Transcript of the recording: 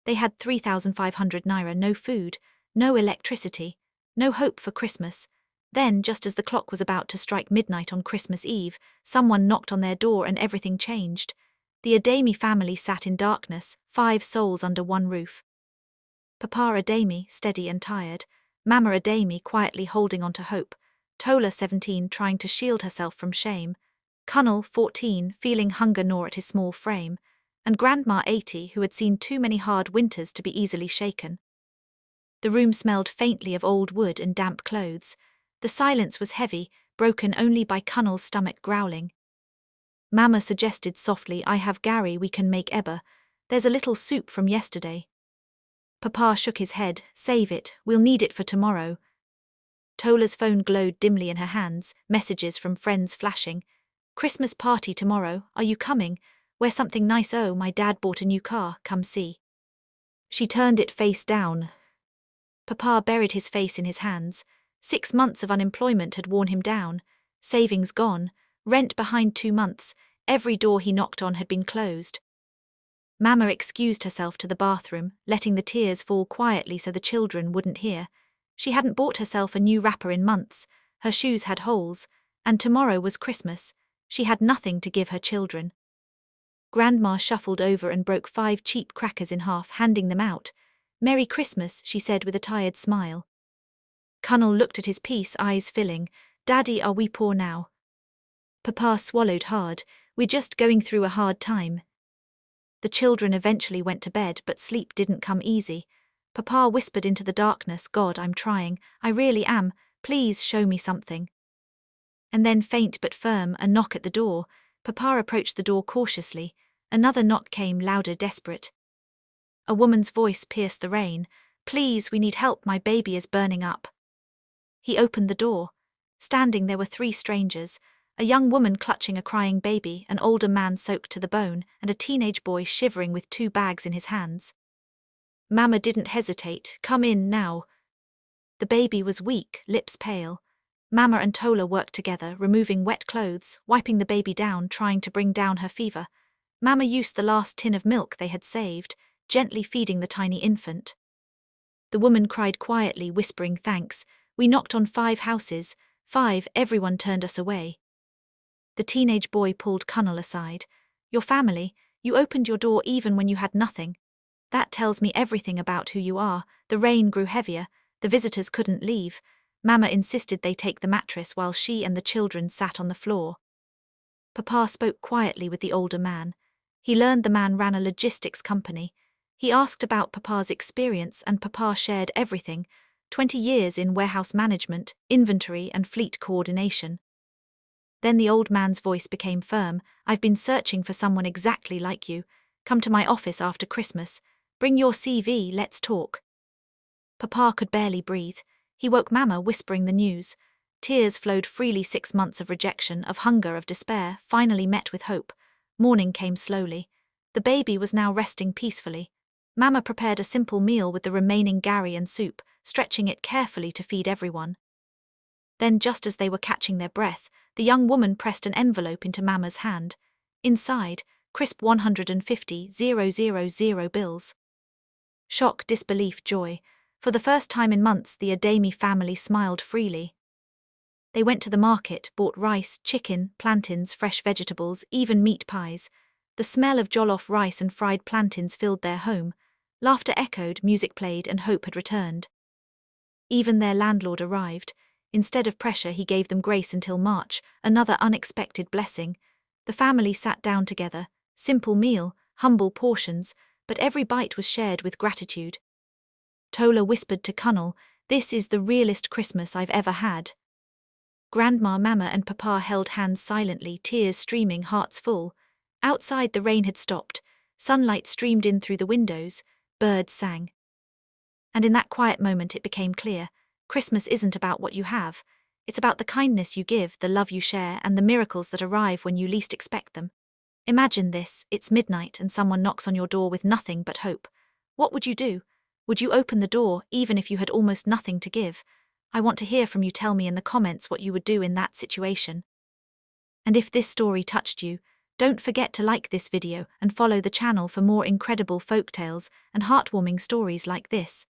They had 3,500 naira, no food, no electricity, no hope for Christmas. Then, just as the clock was about to strike midnight on Christmas Eve, someone knocked on their door and everything changed. The Ademi family sat in darkness, 5 souls under one roof. Papa Ademi, steady and tired, Mama Ademi quietly holding on to hope, Tola 17 trying to shield herself from shame, Kunal 14 feeling hunger gnawed at his small frame, and Grandma 80 who had seen too many hard winters to be easily shaken. The room smelled faintly of old wood and damp clothes. The silence was heavy, broken only by Kunal's stomach growling. Mama suggested softly, I have Gary, we can make eba. There's a little soup from yesterday. Papa shook his head, save it, we'll need it for tomorrow. Tola's phone glowed dimly in her hands, messages from friends flashing. Christmas party tomorrow, are you coming? Wear something nice, oh my dad bought a new car, come see. She turned it face down. Papa buried his face in his hands. 6 months of unemployment had worn him down. Savings gone, rent behind 2 months, every door he knocked on had been closed. Mama excused herself to the bathroom, letting the tears fall quietly so the children wouldn't hear. She hadn't bought herself a new wrapper in months, her shoes had holes, and tomorrow was Christmas. She had nothing to give her children. Grandma shuffled over and broke 5 cheap crackers in half, handing them out. Merry Christmas, she said with a tired smile. Kunal looked at his piece, eyes filling. Daddy, are we poor now? Papa swallowed hard. We're just going through a hard time. The children eventually went to bed, but sleep didn't come easy. Papa whispered into the darkness, God, I'm trying, I really am, please show me something. And then, faint but firm, a knock at the door. Papa approached the door cautiously. Another knock came, louder, desperate. A woman's voice pierced the rain. Please, we need help, my baby is burning up. He opened the door. Standing there were 3 strangers, a young woman clutching a crying baby, an older man soaked to the bone, and a teenage boy shivering with 2 bags in his hands. Mama didn't hesitate, come in now. The baby was weak, lips pale. Mama and Tola worked together, removing wet clothes, wiping the baby down, trying to bring down her fever. Mama used the last tin of milk they had saved, gently feeding the tiny infant. The woman cried quietly, whispering thanks. We knocked on 5 houses, 5, everyone turned us away. The teenage boy pulled Kunal aside. Your family, you opened your door even when you had nothing. That tells me everything about who you are. The rain grew heavier, the visitors couldn't leave. Mama insisted they take the mattress while she and the children sat on the floor. Papa spoke quietly with the older man. He learned the man ran a logistics company. He asked about Papa's experience and Papa shared everything, 20 years in warehouse management, inventory and fleet coordination. Then the old man's voice became firm. I've been searching for someone exactly like you. Come to my office after Christmas. Bring your CV, let's talk. Papa could barely breathe. He woke Mama, whispering the news. Tears flowed freely. 6 months of rejection, of hunger, of despair, finally met with hope. Morning came slowly. The baby was now resting peacefully. Mama prepared a simple meal with the remaining gari and soup, stretching it carefully to feed everyone. Then, just as they were catching their breath, the young woman pressed an envelope into Mama's hand. Inside, crisp 150,000 bills. Shock, disbelief, joy. For the first time in months, the Ademi family smiled freely. They went to the market, bought rice, chicken, plantains, fresh vegetables, even meat pies. The smell of jollof rice and fried plantains filled their home. Laughter echoed, music played, and hope had returned. Even their landlord arrived. Instead of pressure, he gave them grace until March, another unexpected blessing. The family sat down together, simple meal, humble portions, but every bite was shared with gratitude. Tola whispered to Kunal, this is the realest Christmas I've ever had. Grandma, Mama and Papa held hands silently, tears streaming, hearts full. Outside the rain had stopped, sunlight streamed in through the windows, birds sang. And in that quiet moment it became clear, Christmas isn't about what you have, it's about the kindness you give, the love you share, and the miracles that arrive when you least expect them. Imagine this, it's midnight and someone knocks on your door with nothing but hope. What would you do? Would you open the door, even if you had almost nothing to give? I want to hear from you. Tell me in the comments what you would do in that situation. And if this story touched you, Don't forget to like this video and follow the channel for more incredible folktales and heartwarming stories like this.